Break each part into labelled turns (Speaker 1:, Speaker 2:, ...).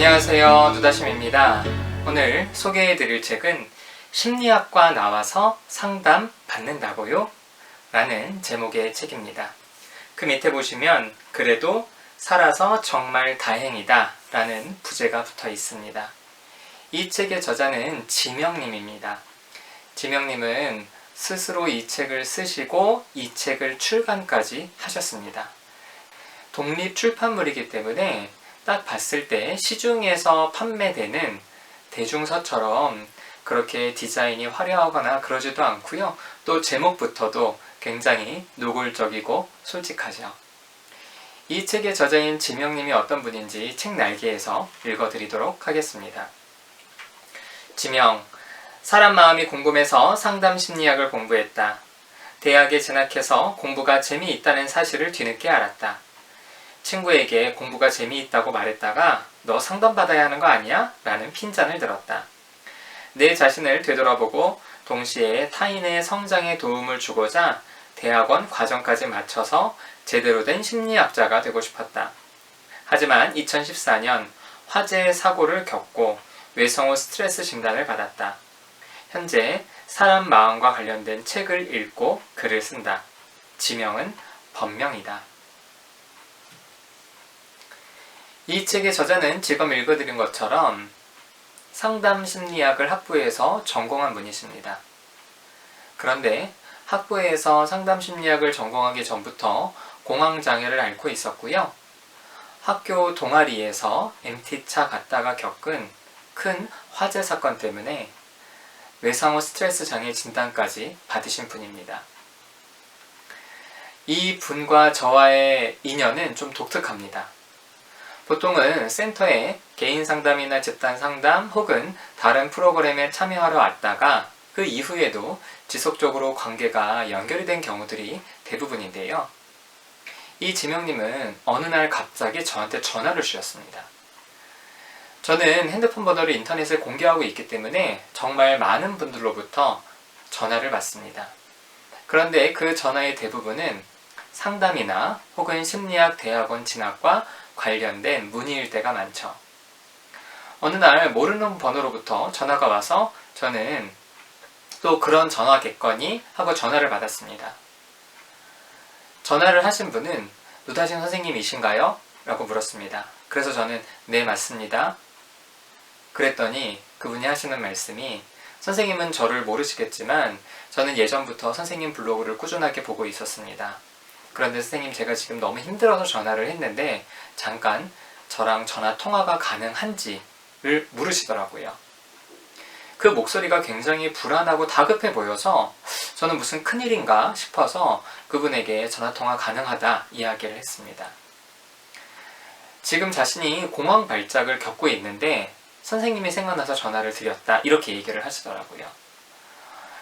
Speaker 1: 안녕하세요, 누다심입니다. 오늘 소개해드릴 책은 심리학과 나와서 상담 받는다고요? 라는 제목의 책입니다. 그 밑에 보시면 그래도 살아서 정말 다행이다 라는 부제가 붙어 있습니다. 이 책의 저자는 지명님입니다. 지명님은 스스로 이 책을 쓰시고 이 책을 출간까지 하셨습니다. 독립 출판물이기 때문에 딱 봤을 때 시중에서 판매되는 대중서처럼 그렇게 디자인이 화려하거나 그러지도 않고요. 또 제목부터도 굉장히 노골적이고 솔직하죠. 이 책의 저자인 지명님이 어떤 분인지 책 날개에서 읽어드리도록 하겠습니다. 지명, 사람 마음이 궁금해서 상담 심리학을 공부했다. 대학에 진학해서 공부가 재미있다는 사실을 뒤늦게 알았다. 친구에게 공부가 재미있다고 말했다가 너 상담받아야 하는 거 아니야? 라는 핀잔을 들었다. 내 자신을 되돌아보고 동시에 타인의 성장에 도움을 주고자 대학원 과정까지 마쳐서 제대로 된 심리학자가 되고 싶었다. 하지만 2014년 화재의 사고를 겪고 외성후 스트레스 진단을 받았다. 현재 사람 마음과 관련된 책을 읽고 글을 쓴다. 지명은本명이다. 이 책의 저자는 지금 읽어드린 것처럼 상담 심리학을 학부에서 전공한 분이십니다. 그런데 학부에서 상담 심리학을 전공하기 전부터 공황장애를 앓고 있었고요. 학교 동아리에서 MT차 갔다가 겪은 큰 화재 사건 때문에 외상후 스트레스 장애 진단까지 받으신 분입니다. 이 분과 저와의 인연은 좀 독특합니다. 보통은 센터에 개인 상담이나 집단 상담 혹은 다른 프로그램에 참여하러 왔다가 그 이후에도 지속적으로 관계가 연결이 된 경우들이 대부분인데요. 이 지명님은 어느 날 갑자기 저한테 전화를 주셨습니다. 저는 핸드폰 번호를 인터넷에 공개하고 있기 때문에 정말 많은 분들로부터 전화를 받습니다. 그런데 그 전화의 대부분은 상담이나 혹은 심리학 대학원 진학과 관련된 문의일 때가 많죠. 어느 날 모르는 번호로부터 전화가 와서 저는 또 그런 전화겠거니 하고 전화를 받았습니다. 전화를 하신 분은 누다심 선생님이신가요? 라고 물었습니다. 그래서 저는 네, 맞습니다. 그랬더니 그분이 하시는 말씀이 선생님은 저를 모르시겠지만 저는 예전부터 선생님 블로그를 꾸준하게 보고 있었습니다. 그런데 선생님, 제가 지금 너무 힘들어서 전화를 했는데 잠깐 저랑 전화 통화가 가능한지를 물으시더라고요. 그 목소리가 굉장히 불안하고 다급해 보여서 저는 무슨 큰일인가 싶어서 그분에게 전화 통화 가능하다 이야기를 했습니다. 지금 자신이 공황 발작을 겪고 있는데 선생님이 생각나서 전화를 드렸다, 이렇게 얘기를 하시더라고요.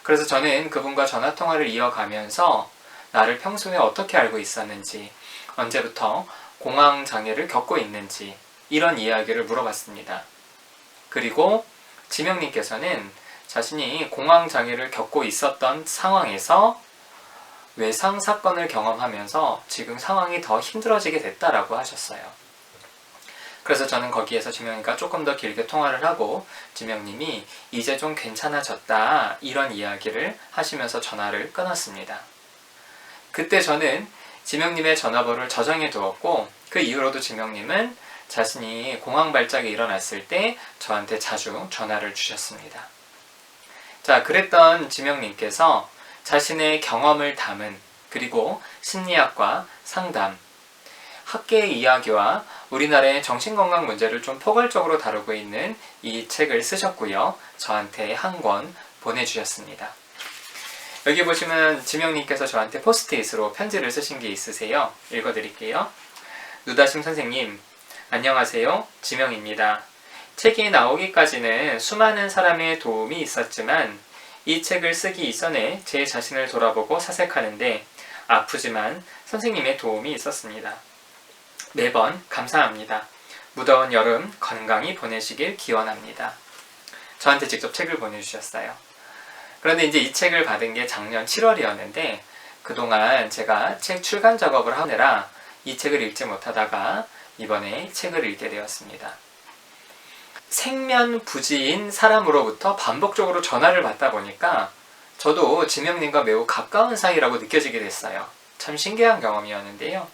Speaker 1: 그래서 저는 그분과 전화 통화를 이어가면서 나를 평소에 어떻게 알고 있었는지, 언제부터 공황장애를 겪고 있는지 이런 이야기를 물어봤습니다. 그리고 지명님께서는 자신이 공황장애를 겪고 있었던 상황에서 외상 사건을 경험하면서 지금 상황이 더 힘들어지게 됐다라고 하셨어요. 그래서 저는 거기에서 지명님과 조금 더 길게 통화를 하고 지명님이 이제 좀 괜찮아졌다 이런 이야기를 하시면서 전화를 끊었습니다. 그때 저는 지명님의 전화번호를 저장해 두었고 그 이후로도 지명님은 자신이 공황 발작이 일어났을 때 저한테 자주 전화를 주셨습니다. 자, 그랬던 지명님께서 자신의 경험을 담은, 그리고 심리학과 상담, 학계의 이야기와 우리나라의 정신건강 문제를 좀 포괄적으로 다루고 있는 이 책을 쓰셨고요. 저한테 한 권 보내주셨습니다. 여기 보시면 지명님께서 저한테 포스트잇으로 편지를 쓰신 게 있으세요. 읽어드릴게요. 누다심 선생님, 안녕하세요. 지명입니다. 책이 나오기까지는 수많은 사람의 도움이 있었지만 이 책을 쓰기 이전에 제 자신을 돌아보고 사색하는데 아프지만 선생님의 도움이 있었습니다. 매번 감사합니다. 무더운 여름 건강히 보내시길 기원합니다. 저한테 직접 책을 보내주셨어요. 그런데 이제 이 책을 받은 게 작년 7월이었는데 그동안 제가 책 출간 작업을 하느라 이 책을 읽지 못하다가 이번에 책을 읽게 되었습니다. 생면부지인 사람으로부터 반복적으로 전화를 받다 보니까 저도 지명님과 매우 가까운 사이라고 느껴지게 됐어요. 참 신기한 경험이었는데요.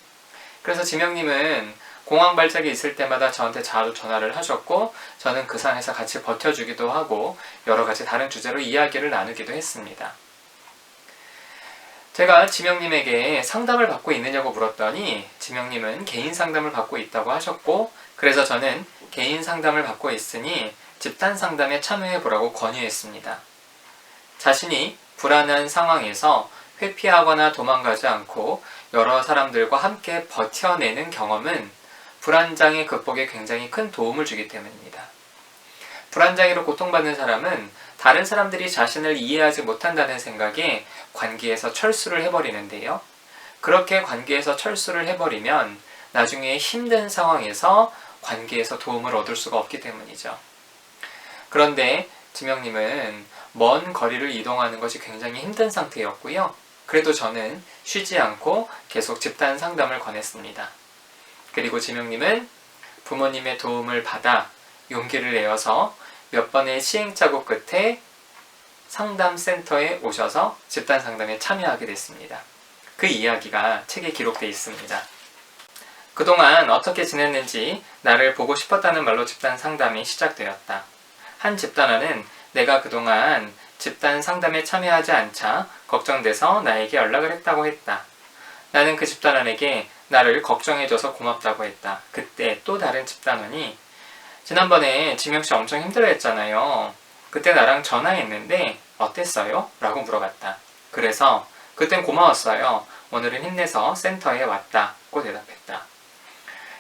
Speaker 1: 그래서 지명님은 공황 발작이 있을 때마다 저한테 자주 전화를 하셨고 저는 그 상황에서 같이 버텨주기도 하고 여러 가지 다른 주제로 이야기를 나누기도 했습니다. 제가 지명님에게 상담을 받고 있느냐고 물었더니 지명님은 개인 상담을 받고 있다고 하셨고 그래서 저는 개인 상담을 받고 있으니 집단 상담에 참여해보라고 권유했습니다. 자신이 불안한 상황에서 회피하거나 도망가지 않고 여러 사람들과 함께 버텨내는 경험은 불안장애 극복에 굉장히 큰 도움을 주기 때문입니다. 불안장애로 고통받는 사람은 다른 사람들이 자신을 이해하지 못한다는 생각에 관계에서 철수를 해버리는데요. 그렇게 관계에서 철수를 해버리면 나중에 힘든 상황에서 관계에서 도움을 얻을 수가 없기 때문이죠. 그런데 지명님은 먼 거리를 이동하는 것이 굉장히 힘든 상태였고요. 그래도 저는 쉬지 않고 계속 집단 상담을 권했습니다. 그리고 지명님은 부모님의 도움을 받아 용기를 내어서 몇 번의 시행착오 끝에 상담센터에 오셔서 집단 상담에 참여하게 됐습니다. 그 이야기가 책에 기록되어 있습니다. 그동안 어떻게 지냈는지 나를 보고 싶었다는 말로 집단 상담이 시작되었다. 한 집단원은 내가 그동안 집단 상담에 참여하지 않자 걱정돼서 나에게 연락을 했다고 했다. 나는 그 집단원에게 나를 걱정해줘서 고맙다고 했다. 그때 또 다른 집단원이 지난번에 지명씨 엄청 힘들어했잖아요. 그때 나랑 전화했는데 어땠어요? 라고 물어봤다. 그래서 그땐 고마웠어요. 오늘은 힘내서 센터에 왔다고 대답했다.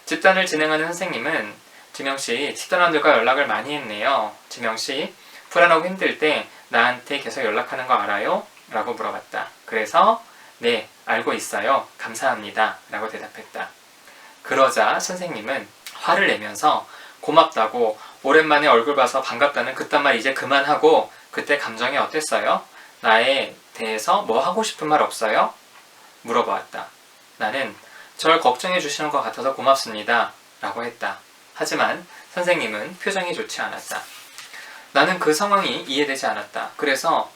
Speaker 1: 집단을 진행하는 선생님은 지명씨 집단원들과 연락을 많이 했네요. 지명씨 불안하고 힘들 때 나한테 계속 연락하는 거 알아요? 라고 물어봤다. 그래서 네, 알고 있어요. 감사합니다. 라고 대답했다. 그러자 선생님은 화를 내면서 고맙다고 오랜만에 얼굴 봐서 반갑다는 그딴 말 이제 그만하고 그때 감정이 어땠어요? 나에 대해서 뭐 하고 싶은 말 없어요? 물어보았다. 나는 절 걱정해 주시는 것 같아서 고맙습니다. 라고 했다. 하지만 선생님은 표정이 좋지 않았다. 나는 그 상황이 이해되지 않았다. 그래서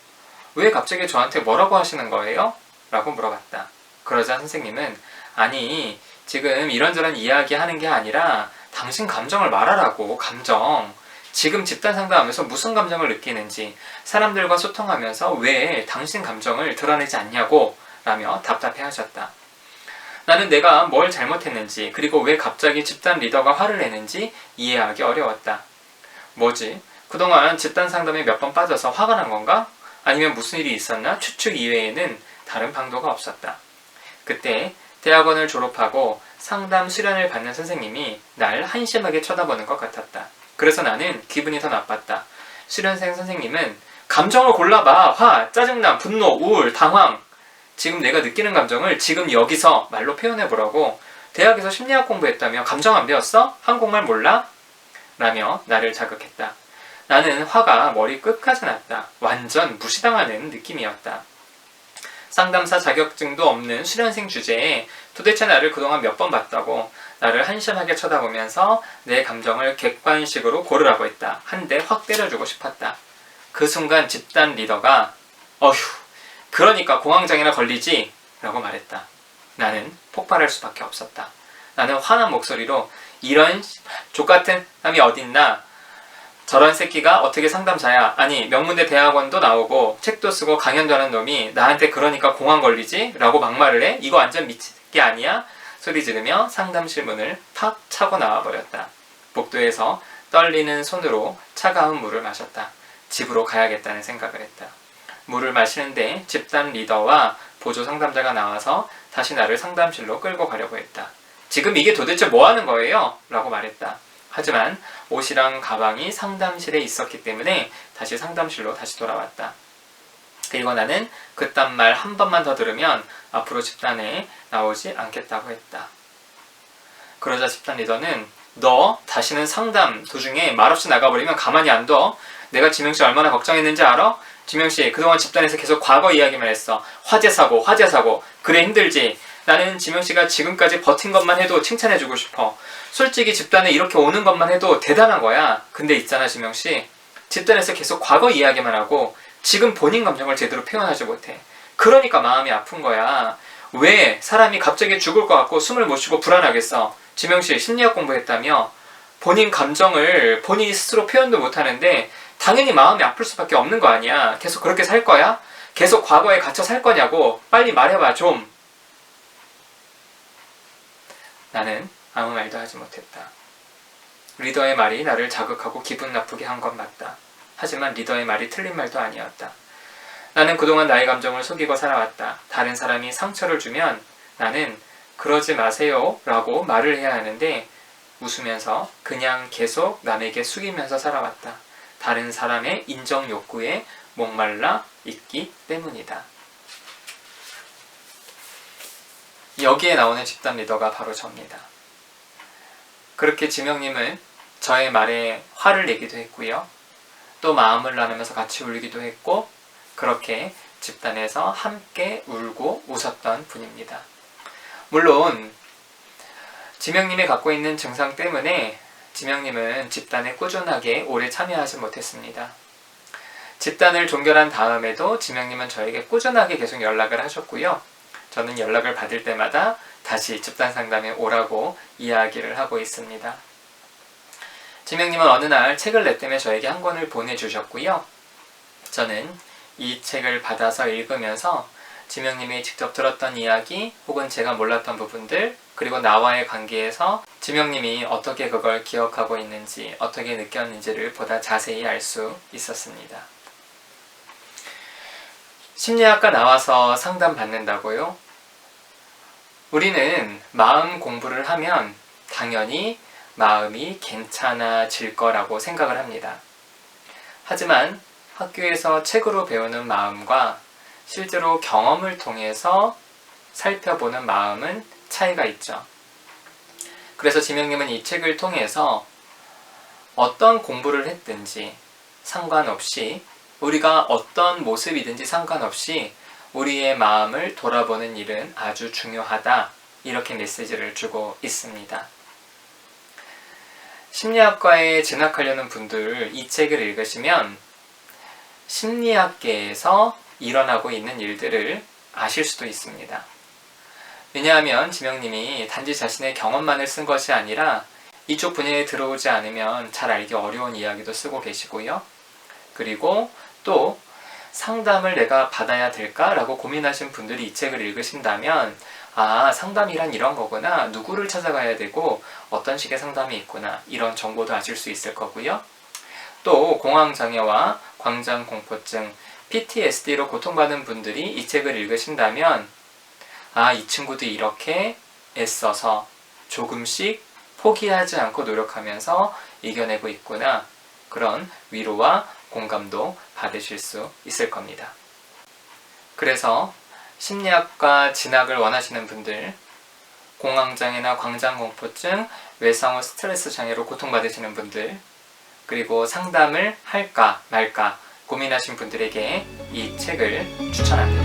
Speaker 1: 왜 갑자기 저한테 뭐라고 하시는 거예요? 라고 물어봤다. 그러자 선생님은 아니 지금 이런저런 이야기 하는 게 아니라 당신 감정을 말하라고. 감정. 지금 집단 상담하면서 무슨 감정을 느끼는지 사람들과 소통하면서 왜 당신 감정을 드러내지 않냐고 라며 답답해 하셨다. 나는 내가 뭘 잘못했는지 그리고 왜 갑자기 집단 리더가 화를 내는지 이해하기 어려웠다. 뭐지? 그동안 집단 상담에 몇 번 빠져서 화가 난 건가? 아니면 무슨 일이 있었나? 추측 이외에는 다른 방도가 없었다. 그때 대학원을 졸업하고 상담 수련을 받는 선생님이 날 한심하게 쳐다보는 것 같았다. 그래서 나는 기분이 더 나빴다. 수련생 선생님은 감정을 골라봐. 화, 짜증남, 분노, 우울, 당황. 지금 내가 느끼는 감정을 지금 여기서 말로 표현해보라고. 대학에서 심리학 공부했다며 감정 안 배웠어? 한국말 몰라? 라며 나를 자극했다. 나는 화가 머리 끝까지 났다. 완전 무시당하는 느낌이었다. 상담사 자격증도 없는 수련생 주제에 도대체 나를 그동안 몇 번 봤다고 나를 한심하게 쳐다보면서 내 감정을 객관식으로 고르라고 했다. 한 대 확 때려주고 싶었다. 그 순간 집단 리더가 어휴, 그러니까 공황장애나 걸리지? 라고 말했다. 나는 폭발할 수밖에 없었다. 나는 화난 목소리로 이런 족같은 사람이 어딨나? 저런 새끼가 어떻게 상담자야? 아니 명문대 대학원도 나오고 책도 쓰고 강연도 하는 놈이 나한테 그러니까 공황 걸리지? 라고 막말을 해? 이거 완전 미친 게 아니야? 소리 지르며 상담실 문을 팍 차고 나와버렸다. 복도에서 떨리는 손으로 차가운 물을 마셨다. 집으로 가야겠다는 생각을 했다. 물을 마시는데 집단 리더와 보조 상담자가 나와서 다시 나를 상담실로 끌고 가려고 했다. 지금 이게 도대체 뭐 하는 거예요? 라고 말했다. 하지만 옷이랑 가방이 상담실에 있었기 때문에 다시 상담실로 다시 돌아왔다. 그리고 나는 그딴 말 한 번만 더 들으면 앞으로 집단에 나오지 않겠다고 했다. 그러자 집단 리더는 너 다시는 상담 도중에 말없이 나가버리면 가만히 안 둬. 내가 지명씨 얼마나 걱정했는지 알아? 지명씨 그동안 집단에서 계속 과거 이야기만 했어. 화재 사고 그래 힘들지. 나는 지명씨가 지금까지 버틴 것만 해도 칭찬해주고 싶어. 솔직히 집단에 이렇게 오는 것만 해도 대단한 거야. 근데 있잖아, 지명씨. 집단에서 계속 과거 이야기만 하고 지금 본인 감정을 제대로 표현하지 못해. 그러니까 마음이 아픈 거야. 왜 사람이 갑자기 죽을 것 같고 숨을 못 쉬고 불안하겠어? 지명씨 심리학 공부했다며? 본인 감정을 본인이 스스로 표현도 못하는데 당연히 마음이 아플 수밖에 없는 거 아니야. 계속 그렇게 살 거야? 계속 과거에 갇혀 살 거냐고. 빨리 말해봐 좀. 나는 아무 말도 하지 못했다. 리더의 말이 나를 자극하고 기분 나쁘게 한 건 맞다. 하지만 리더의 말이 틀린 말도 아니었다. 나는 그동안 나의 감정을 속이고 살아왔다. 다른 사람이 상처를 주면 나는 그러지 마세요 라고 말을 해야 하는데 웃으면서 그냥 계속 남에게 숙이면서 살아왔다. 다른 사람의 인정 욕구에 목말라 있기 때문이다. 여기에 나오는 집단 리더가 바로 저입니다. 그렇게 지명님은 저의 말에 화를 내기도 했고요. 또 마음을 나누면서 같이 울기도 했고 그렇게 집단에서 함께 울고 웃었던 분입니다. 물론 지명님이 갖고 있는 증상 때문에 지명님은 집단에 꾸준하게 오래 참여하지 못했습니다. 집단을 종결한 다음에도 지명님은 저에게 꾸준하게 계속 연락을 하셨고요. 저는 연락을 받을 때마다 다시 집단 상담에 오라고 이야기를 하고 있습니다. 지명님은 어느 날 책을 냈다며 저에게 한 권을 보내주셨고요. 저는 이 책을 받아서 읽으면서 지명님이 직접 들었던 이야기 혹은 제가 몰랐던 부분들 그리고 나와의 관계에서 지명님이 어떻게 그걸 기억하고 있는지 어떻게 느꼈는지를 보다 자세히 알 수 있었습니다. 심리학과 나와서 상담 받는다고요? 우리는 마음 공부를 하면 당연히 마음이 괜찮아질 거라고 생각을 합니다. 하지만 학교에서 책으로 배우는 마음과 실제로 경험을 통해서 살펴보는 마음은 차이가 있죠. 그래서 지명님은 이 책을 통해서 어떤 공부를 했든지 상관없이 우리가 어떤 모습이든지 상관없이 우리의 마음을 돌아보는 일은 아주 중요하다. 이렇게 메시지를 주고 있습니다. 심리학과에 진학하려는 분들 이 책을 읽으시면 심리학계에서 일어나고 있는 일들을 아실 수도 있습니다. 왜냐하면 지명님이 단지 자신의 경험만을 쓴 것이 아니라 이쪽 분야에 들어오지 않으면 잘 알기 어려운 이야기도 쓰고 계시고요. 그리고 또 상담을 내가 받아야 될까라고 고민하신 분들이 이 책을 읽으신다면 아, 상담이란 이런 거구나. 누구를 찾아가야 되고 어떤 식의 상담이 있구나. 이런 정보도 아실 수 있을 거고요. 또 공황장애와 광장공포증, PTSD로 고통받는 분들이 이 책을 읽으신다면 아, 이 친구도 이렇게 애써서 조금씩 포기하지 않고 노력하면서 이겨내고 있구나. 그런 위로와 공감도 받으실 수 있을 겁니다. 그래서 심리학과 진학을 원하시는 분들, 공황장애나 광장공포증, 외상후 스트레스 장애로 고통받으시는 분들, 그리고 상담을 할까 말까 고민하신 분들에게 이 책을 추천합니다.